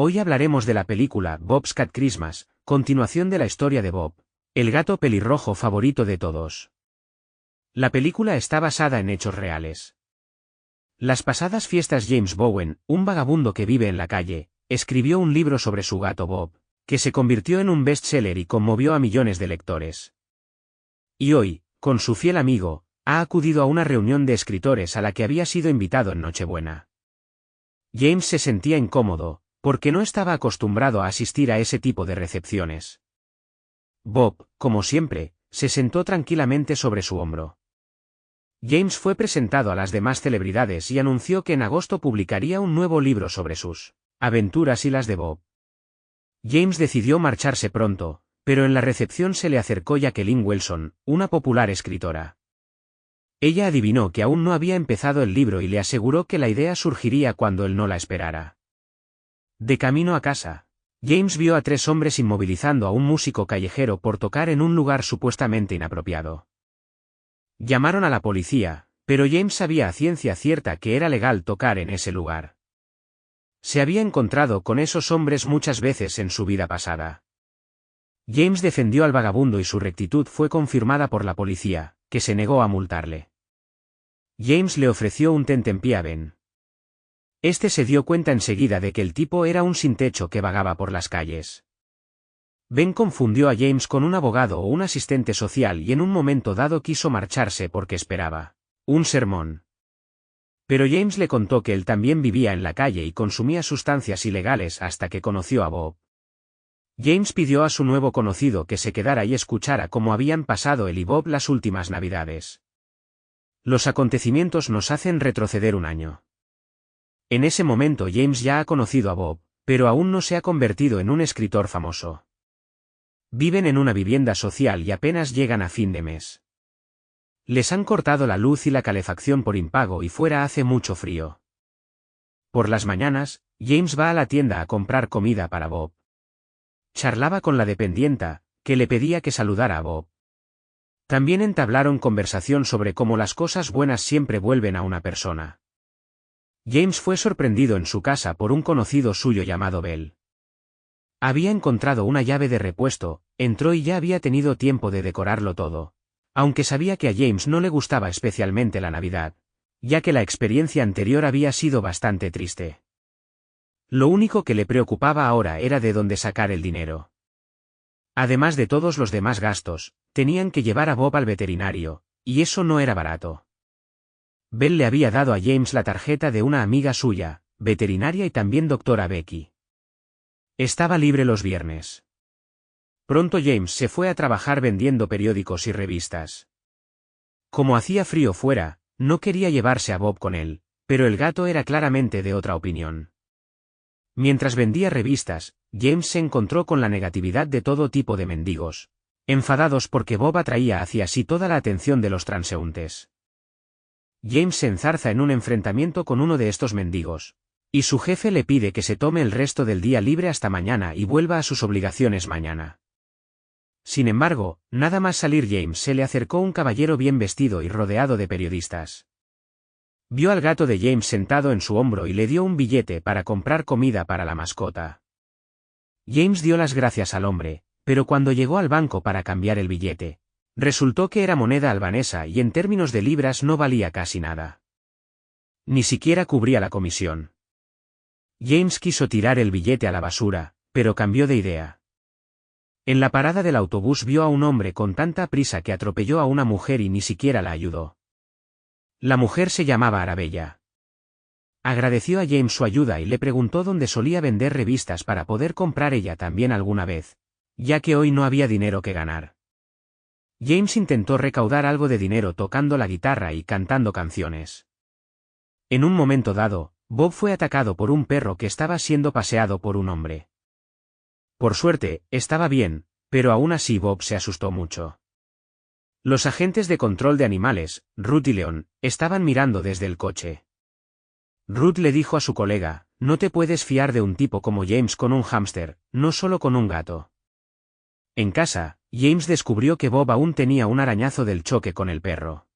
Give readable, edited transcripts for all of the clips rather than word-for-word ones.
Hoy hablaremos de la película Bob's Cat Christmas, continuación de la historia de Bob, el gato pelirrojo favorito de todos. La película está basada en hechos reales. Las pasadas fiestas James Bowen, un vagabundo que vive en la calle, escribió un libro sobre su gato Bob, que se convirtió en un bestseller y conmovió a millones de lectores. Y hoy, con su fiel amigo, ha acudido a una reunión de escritores a la que había sido invitado en Nochebuena. James se sentía incómodo, porque no estaba acostumbrado a asistir a ese tipo de recepciones. Bob, como siempre, se sentó tranquilamente sobre su hombro. James fue presentado a las demás celebridades y anunció que en agosto publicaría un nuevo libro sobre sus aventuras y las de Bob. James decidió marcharse pronto, pero en la recepción se le acercó Jacqueline Wilson, una popular escritora. Ella adivinó que aún no había empezado el libro y le aseguró que la idea surgiría cuando él no la esperara. De camino a casa, James vio a 3 hombres inmovilizando a un músico callejero por tocar en un lugar supuestamente inapropiado. Llamaron a la policía, pero James sabía a ciencia cierta que era legal tocar en ese lugar. Se había encontrado con esos hombres muchas veces en su vida pasada. James defendió al vagabundo y su rectitud fue confirmada por la policía, que se negó a multarle. James le ofreció un tentempié a Ben. Este se dio cuenta enseguida de que el tipo era un sin techo que vagaba por las calles. Ben confundió a James con un abogado o un asistente social y en un momento dado quiso marcharse porque esperaba un sermón. Pero James le contó que él también vivía en la calle y consumía sustancias ilegales hasta que conoció a Bob. James pidió a su nuevo conocido que se quedara y escuchara cómo habían pasado él y Bob las últimas Navidades. Los acontecimientos nos hacen retroceder un año. En ese momento James ya ha conocido a Bob, pero aún no se ha convertido en un escritor famoso. Viven en una vivienda social y apenas llegan a fin de mes. Les han cortado la luz y la calefacción por impago y fuera hace mucho frío. Por las mañanas, James va a la tienda a comprar comida para Bob. Charlaba con la dependienta, que le pedía que saludara a Bob. También entablaron conversación sobre cómo las cosas buenas siempre vuelven a una persona. James fue sorprendido en su casa por un conocido suyo llamado Bell. Había encontrado una llave de repuesto, entró y ya había tenido tiempo de decorarlo todo, aunque sabía que a James no le gustaba especialmente la Navidad, ya que la experiencia anterior había sido bastante triste. Lo único que le preocupaba ahora era de dónde sacar el dinero. Además de todos los demás gastos, tenían que llevar a Bob al veterinario, y eso no era barato. Bell le había dado a James la tarjeta de una amiga suya, veterinaria y también doctora Becky. Estaba libre los viernes. Pronto James se fue a trabajar vendiendo periódicos y revistas. Como hacía frío fuera, no quería llevarse a Bob con él, pero el gato era claramente de otra opinión. Mientras vendía revistas, James se encontró con la negatividad de todo tipo de mendigos, enfadados porque Bob atraía hacia sí toda la atención de los transeúntes. James se enzarza en un enfrentamiento con uno de estos mendigos, y su jefe le pide que se tome el resto del día libre hasta mañana y vuelva a sus obligaciones mañana. Sin embargo, nada más salir James se le acercó un caballero bien vestido y rodeado de periodistas. Vio al gato de James sentado en su hombro y le dio un billete para comprar comida para la mascota. James dio las gracias al hombre, pero cuando llegó al banco para cambiar el billete, resultó que era moneda albanesa y en términos de libras no valía casi nada. Ni siquiera cubría la comisión. James quiso tirar el billete a la basura, pero cambió de idea. En la parada del autobús vio a un hombre con tanta prisa que atropelló a una mujer y ni siquiera la ayudó. La mujer se llamaba Arabella. Agradeció a James su ayuda y le preguntó dónde solía vender revistas para poder comprar ella también alguna vez, ya que hoy no había dinero que ganar. James intentó recaudar algo de dinero tocando la guitarra y cantando canciones. En un momento dado, Bob fue atacado por un perro que estaba siendo paseado por un hombre. Por suerte, estaba bien, pero aún así Bob se asustó mucho. Los agentes de control de animales, Ruth y Leon, estaban mirando desde el coche. Ruth le dijo a su colega, no te puedes fiar de un tipo como James con un hámster, no solo con un gato. En casa, James descubrió que Bob aún tenía un arañazo del choque con el perro.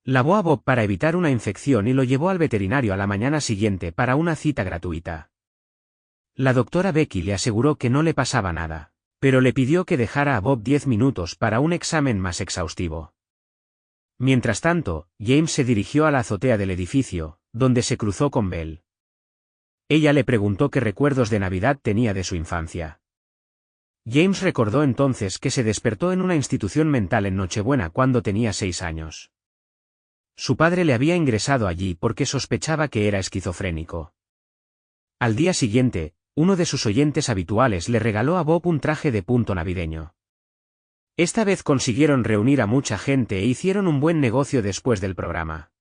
Lavó a Bob para evitar una infección y lo llevó al veterinario a la mañana siguiente para una cita gratuita. La doctora Becky le aseguró que no le pasaba nada, pero le pidió que dejara a Bob 10 minutos para un examen más exhaustivo. Mientras tanto, James se dirigió a la azotea del edificio, donde se cruzó con Belle. Ella le preguntó qué recuerdos de Navidad tenía de su infancia. James recordó entonces que se despertó en una institución mental en Nochebuena cuando tenía 6 años. Su padre le había ingresado allí porque sospechaba que era esquizofrénico. Al día siguiente, uno de sus oyentes habituales le regaló a Bob un traje de punto navideño. Esta vez consiguieron reunir a mucha gente e hicieron un buen negocio después del programa.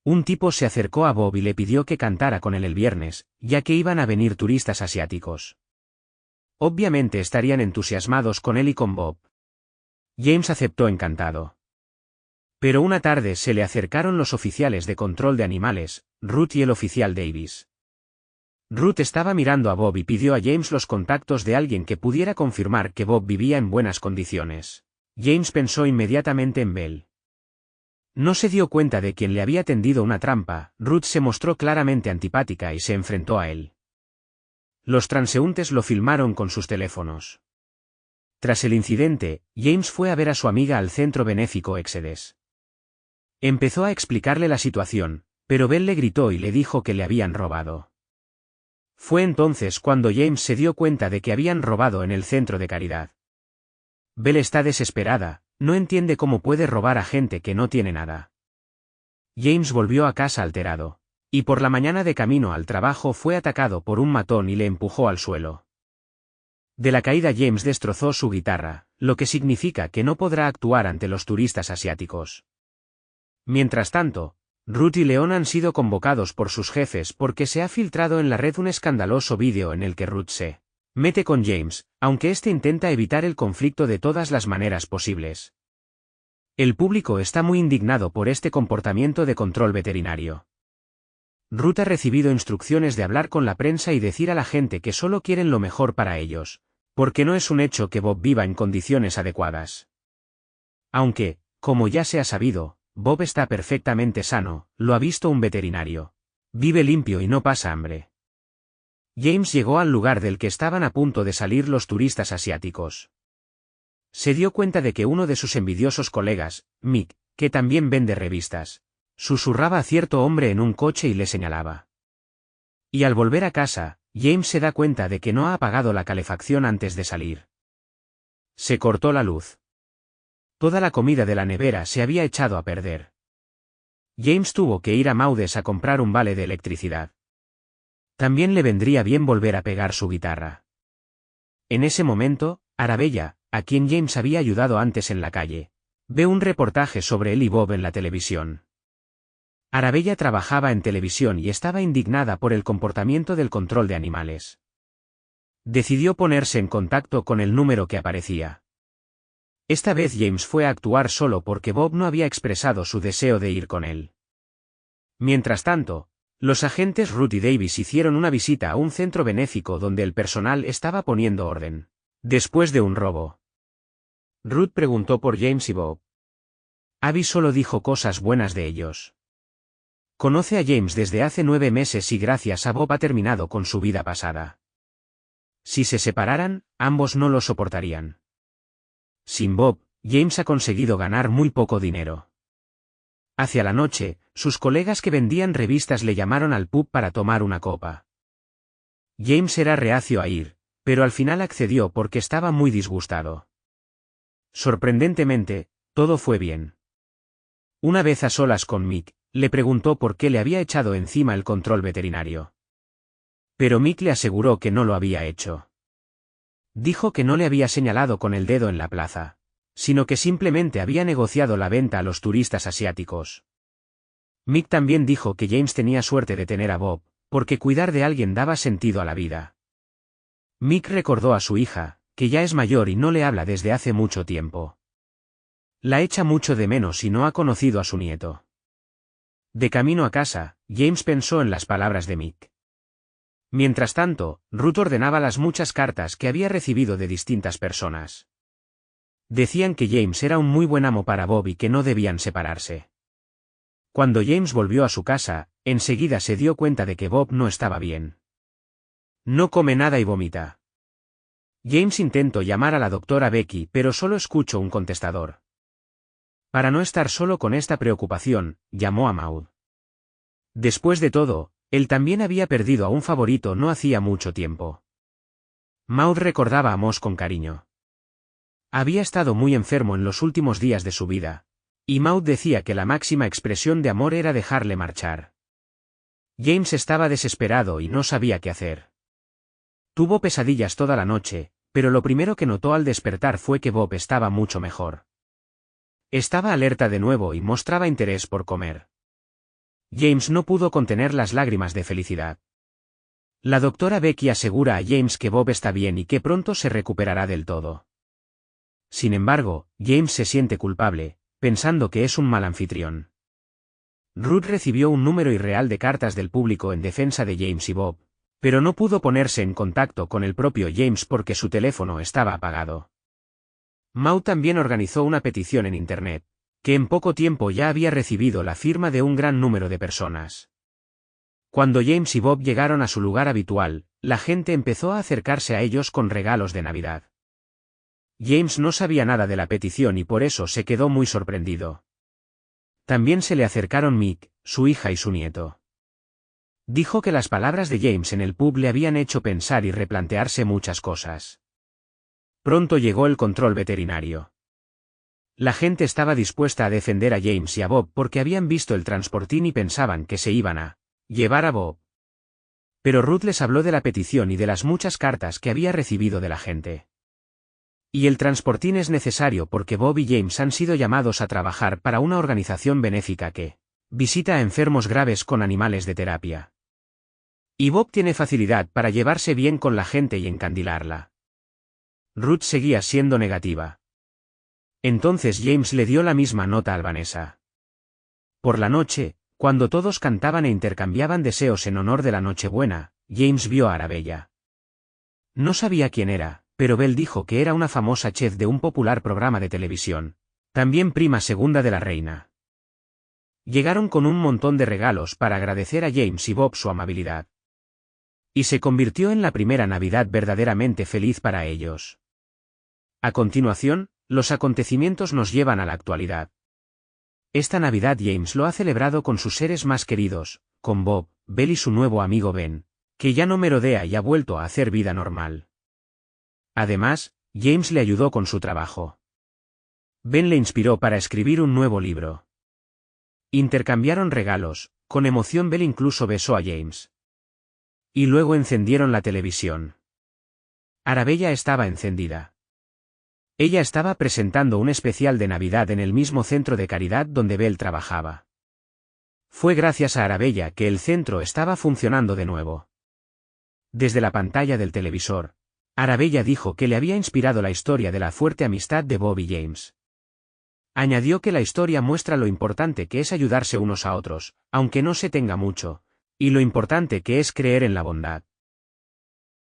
Un tipo se acercó a Bob y le pidió que cantara con él el viernes, ya que iban a venir turistas asiáticos. Obviamente estarían entusiasmados con él y con Bob. James aceptó encantado. Pero una tarde se le acercaron los oficiales de control de animales, Ruth y el oficial Davis. Ruth estaba mirando a Bob y pidió a James los contactos de alguien que pudiera confirmar que Bob vivía en buenas condiciones. James pensó inmediatamente en Belle. No se dio cuenta de quien le había tendido una trampa. Ruth se mostró claramente antipática y se enfrentó a él. Los transeúntes lo filmaron con sus teléfonos. Tras el incidente, James fue a ver a su amiga al centro benéfico Exedes. Empezó a explicarle la situación, pero Belle le gritó y le dijo que le habían robado. Fue entonces cuando James se dio cuenta de que habían robado en el centro de caridad. Belle está desesperada, no entiende cómo puede robar a gente que no tiene nada. James volvió a casa alterado, y por la mañana de camino al trabajo fue atacado por un matón y le empujó al suelo. De la caída James destrozó su guitarra, lo que significa que no podrá actuar ante los turistas asiáticos. Mientras tanto, Ruth y Leon han sido convocados por sus jefes porque se ha filtrado en la red un escandaloso vídeo en el que Ruth se mete con James, aunque éste intenta evitar el conflicto de todas las maneras posibles. El público está muy indignado por este comportamiento de control veterinario. Ruth ha recibido instrucciones de hablar con la prensa y decir a la gente que solo quieren lo mejor para ellos, porque no es un hecho que Bob viva en condiciones adecuadas. Aunque, como ya se ha sabido, Bob está perfectamente sano, lo ha visto un veterinario. Vive limpio y no pasa hambre. James llegó al lugar del que estaban a punto de salir los turistas asiáticos. Se dio cuenta de que uno de sus envidiosos colegas, Mick, que también vende revistas, susurraba a cierto hombre en un coche y le señalaba. Y al volver a casa, James se da cuenta de que no ha apagado la calefacción antes de salir. Se cortó la luz. Toda la comida de la nevera se había echado a perder. James tuvo que ir a Maudes a comprar un vale de electricidad. También le vendría bien volver a pegar su guitarra. En ese momento, Arabella, a quien James había ayudado antes en la calle, ve un reportaje sobre él y Bob en la televisión. Arabella trabajaba en televisión y estaba indignada por el comportamiento del control de animales. Decidió ponerse en contacto con el número que aparecía. Esta vez James fue a actuar solo porque Bob no había expresado su deseo de ir con él. Mientras tanto, los agentes Ruth y Davis hicieron una visita a un centro benéfico donde el personal estaba poniendo orden, después de un robo. Ruth preguntó por James y Bob. Abby solo dijo cosas buenas de ellos. Conoce a James desde hace 9 meses y gracias a Bob ha terminado con su vida pasada. Si se separaran, ambos no lo soportarían. Sin Bob, James ha conseguido ganar muy poco dinero. Hacia la noche, sus colegas que vendían revistas le llamaron al pub para tomar una copa. James era reacio a ir, pero al final accedió porque estaba muy disgustado. Sorprendentemente, todo fue bien. Una vez a solas con Mick, le preguntó por qué le había echado encima el control veterinario. Pero Mick le aseguró que no lo había hecho. Dijo que no le había señalado con el dedo en la plaza, sino que simplemente había negociado la venta a los turistas asiáticos. Mick también dijo que James tenía suerte de tener a Bob, porque cuidar de alguien daba sentido a la vida. Mick recordó a su hija, que ya es mayor y no le habla desde hace mucho tiempo. La echa mucho de menos y no ha conocido a su nieto. De camino a casa, James pensó en las palabras de Mick. Mientras tanto, Ruth ordenaba las muchas cartas que había recibido de distintas personas. Decían que James era un muy buen amo para Bob y que no debían separarse. Cuando James volvió a su casa, enseguida se dio cuenta de que Bob no estaba bien. No come nada y vomita. James intentó llamar a la doctora Becky, pero solo escuchó un contestador. Para no estar solo con esta preocupación, llamó a Maud. Después de todo, él también había perdido a un favorito no hacía mucho tiempo. Maud recordaba a Moss con cariño. Había estado muy enfermo en los últimos días de su vida, y Maud decía que la máxima expresión de amor era dejarle marchar. James estaba desesperado y no sabía qué hacer. Tuvo pesadillas toda la noche, pero lo primero que notó al despertar fue que Bob estaba mucho mejor. Estaba alerta de nuevo y mostraba interés por comer. James no pudo contener las lágrimas de felicidad. La doctora Becky asegura a James que Bob está bien y que pronto se recuperará del todo. Sin embargo, James se siente culpable, pensando que es un mal anfitrión. Ruth recibió un número irreal de cartas del público en defensa de James y Bob, pero no pudo ponerse en contacto con el propio James porque su teléfono estaba apagado. Maud también organizó una petición en Internet, que en poco tiempo ya había recibido la firma de un gran número de personas. Cuando James y Bob llegaron a su lugar habitual, la gente empezó a acercarse a ellos con regalos de Navidad. James no sabía nada de la petición y por eso se quedó muy sorprendido. También se le acercaron Mick, su hija y su nieto. Dijo que las palabras de James en el pub le habían hecho pensar y replantearse muchas cosas. Pronto llegó el control veterinario. La gente estaba dispuesta a defender a James y a Bob porque habían visto el transportín y pensaban que se iban a llevar a Bob. Pero Ruth les habló de la petición y de las muchas cartas que había recibido de la gente. Y el transportín es necesario porque Bob y James han sido llamados a trabajar para una organización benéfica que visita a enfermos graves con animales de terapia. Y Bob tiene facilidad para llevarse bien con la gente y encandilarla. Ruth seguía siendo negativa. Entonces James le dio la misma nota a Vanessa. Por la noche, cuando todos cantaban e intercambiaban deseos en honor de la Nochebuena, James vio a Arabella. No sabía quién era, pero Belle dijo que era una famosa chef de un popular programa de televisión, también prima segunda de la reina. Llegaron con un montón de regalos para agradecer a James y Bob su amabilidad. Y se convirtió en la primera Navidad verdaderamente feliz para ellos. A continuación, los acontecimientos nos llevan a la actualidad. Esta Navidad James lo ha celebrado con sus seres más queridos, con Bob, Belle y su nuevo amigo Ben, que ya no merodea y ha vuelto a hacer vida normal. Además, James le ayudó con su trabajo. Ben le inspiró para escribir un nuevo libro. Intercambiaron regalos, con emoción Belle incluso besó a James. Y luego encendieron la televisión. Arabella estaba encendida. Ella estaba presentando un especial de Navidad en el mismo centro de caridad donde Belle trabajaba. Fue gracias a Arabella que el centro estaba funcionando de nuevo. Desde la pantalla del televisor, Arabella dijo que le había inspirado la historia de la fuerte amistad de Bob y James. Añadió que la historia muestra lo importante que es ayudarse unos a otros, aunque no se tenga mucho, y lo importante que es creer en la bondad.